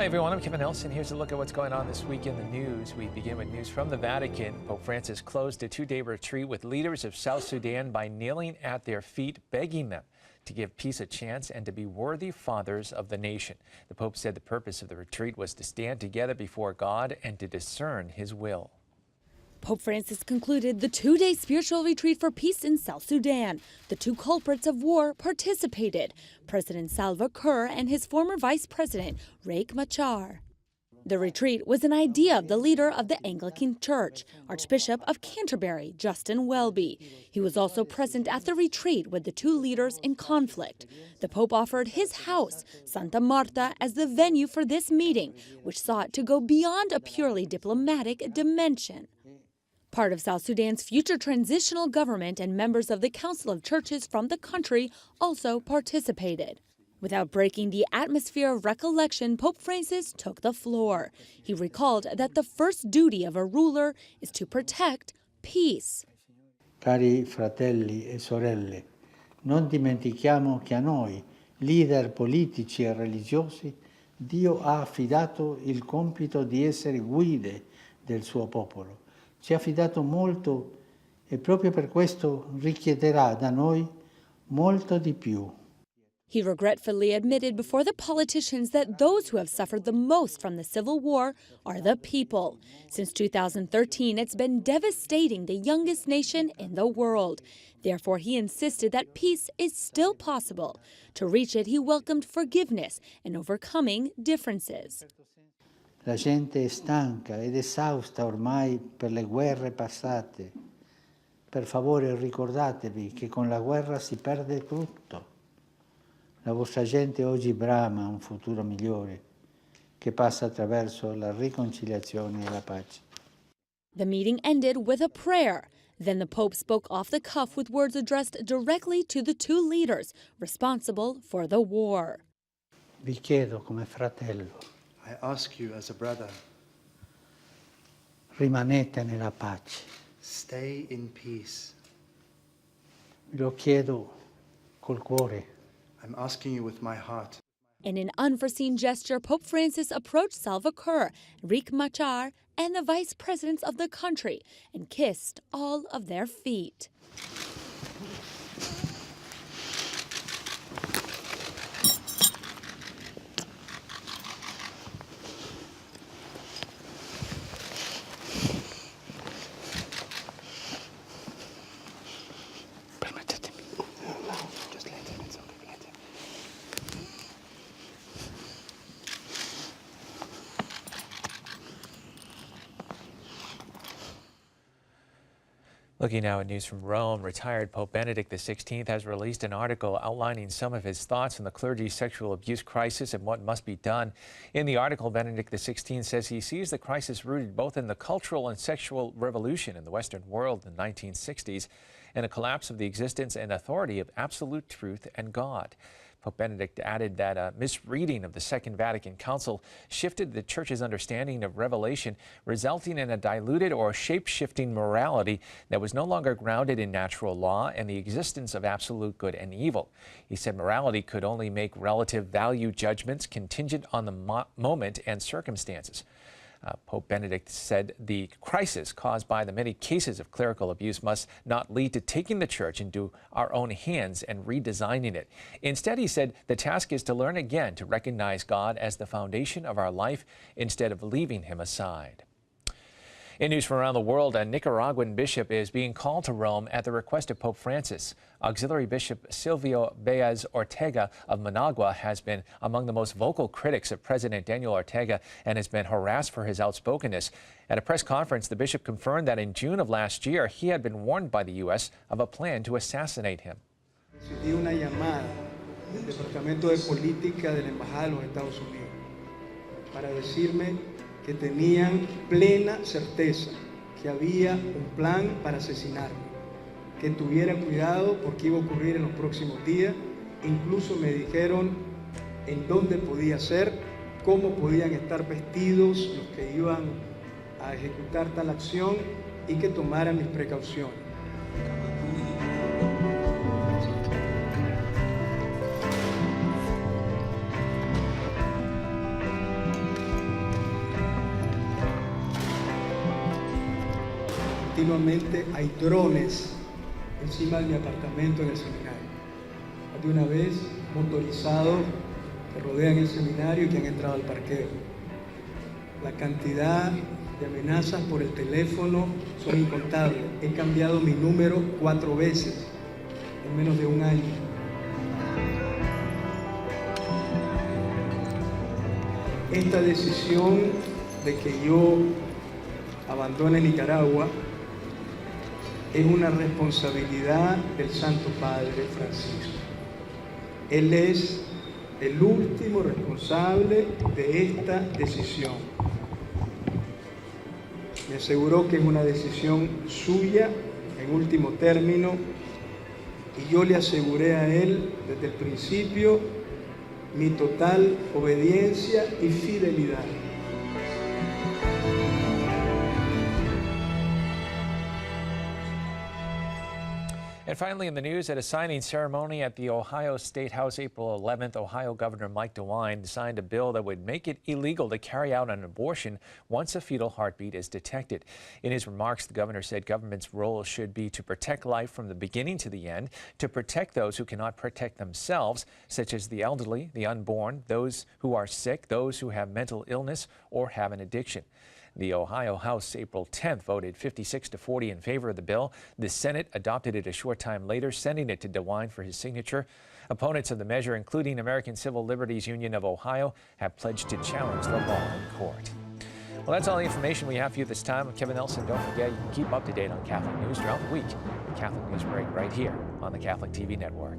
Hi, everyone. I'm Kevin Nelson. Here's a look at what's going on this week in the news. We begin with news from the Vatican. Pope Francis closed a two-day retreat with leaders of South Sudan by kneeling at their feet, begging them to give peace a chance and to be worthy fathers of the nation. The Pope said the purpose of the retreat was to stand together before God and to discern his will. Pope Francis concluded the two-day spiritual retreat for peace in South Sudan. The two culprits of war participated, President Salva Kiir and his former vice president, Riek Machar. The retreat was an idea of the leader of the Anglican Church, Archbishop of Canterbury, Justin Welby. He was also present at the retreat with the two leaders in conflict. The Pope offered his house, Santa Marta, as the venue for this meeting, which sought to go beyond a purely diplomatic dimension. Part of South Sudan's future transitional government and members of the Council of Churches from the country also participated. Without breaking the atmosphere of recollection, Pope Francis took the floor. He recalled that the first duty of a ruler is to protect peace. Cari fratelli e sorelle, non dimentichiamo che a noi, leader politici e religiosi, Dio ha affidato il compito di essere guide del suo popolo. Ci ha affidato molto e proprio per questo richiederà da noi molto di più. He regretfully admitted before the politicians that those who have suffered the most from the civil war are the people. Since 2013, it's been devastating the youngest nation in the world. Therefore, he insisted that peace is still possible. To reach it, he welcomed forgiveness and overcoming differences. La gente è stanca ed esausta ormai per le guerre passate. Per favore ricordatevi che con la guerra si perde tutto. La vostra gente oggi brama un futuro migliore che passa attraverso la riconciliazione e la pace. The meeting ended with a prayer. Then the Pope spoke off the cuff with words addressed directly to the two leaders responsible for the war. Vi chiedo come fratello. I ask you as a brother, rimanete nella pace. Stay in peace. Lo chiedo col cuore. I'm asking you with my heart. In an unforeseen gesture, Pope Francis approached Salva Kiir, Riek Machar, and the vice presidents of the country and kissed all of their feet. Looking now at news from Rome, retired Pope Benedict XVI has released an article outlining some of his thoughts on the clergy's sexual abuse crisis and what must be done. In the article, Benedict XVI says he sees the crisis rooted both in the cultural and sexual revolution in the Western world in the 1960s and a collapse of the existence and authority of absolute truth and God. Pope Benedict added that a misreading of the Second Vatican Council shifted the Church's understanding of revelation, resulting in a diluted or shape-shifting morality that was no longer grounded in natural law and the existence of absolute good and evil. He said morality could only make relative value judgments contingent on the moment and circumstances. Pope Benedict said the crisis caused by the many cases of clerical abuse must not lead to taking the Church into our own hands and redesigning it. Instead, he said the task is to learn again to recognize God as the foundation of our life instead of leaving him aside. In news from around the world, a Nicaraguan bishop is being called to Rome at the request of Pope Francis. Auxiliary Bishop Silvio Baez Ortega of Managua has been among the most vocal critics of President Daniel Ortega and has been harassed for his outspokenness. At a press conference, the bishop confirmed that in June of last year, he had been warned by the U.S. of a plan to assassinate him. Recibí una llamada del Departamento de Política de la Embajada de los Estados Unidos para decirme que tenían plena certeza que había un plan para asesinarme, que tuviera cuidado porque iba a ocurrir en los próximos días. Incluso me dijeron en dónde podía ser, cómo podían estar vestidos los que iban a ejecutar tal acción y que tomaran mis precauciones. continuamente hay drones encima de mi apartamento en el seminario. Más de una vez, motorizados que rodean el seminario y que han entrado al parqueo. La cantidad de amenazas por el teléfono son incontables. He cambiado mi número 4 veces en menos de un año. Esta decisión de que yo abandone Nicaragua es una responsabilidad del Santo Padre Francisco. Él es el último responsable de esta decisión. Me aseguró que es una decisión suya, en último término, y yo le aseguré a él desde el principio mi total obediencia y fidelidad. And finally in the news, at a signing ceremony at the Ohio Statehouse April 11th, Ohio Governor Mike DeWine signed a bill that would make it illegal to carry out an abortion once a fetal heartbeat is detected. In his remarks, the governor said government's role should be to protect life from the beginning to the end, to protect those who cannot protect themselves, such as the elderly, the unborn, those who are sick, those who have mental illness or have an addiction. The Ohio House April 10th voted 56-40 in favor of the bill. The Senate adopted it a short time later, sending it to DeWine for his signature. Opponents of the measure, including American Civil Liberties Union of Ohio, have pledged to challenge the law in court. Well, that's all the information we have for you this time. I'm Kevin Nelson. Don't forget, you can keep up to date on Catholic news throughout the week. The Catholic Newsbreak right here on the Catholic TV network.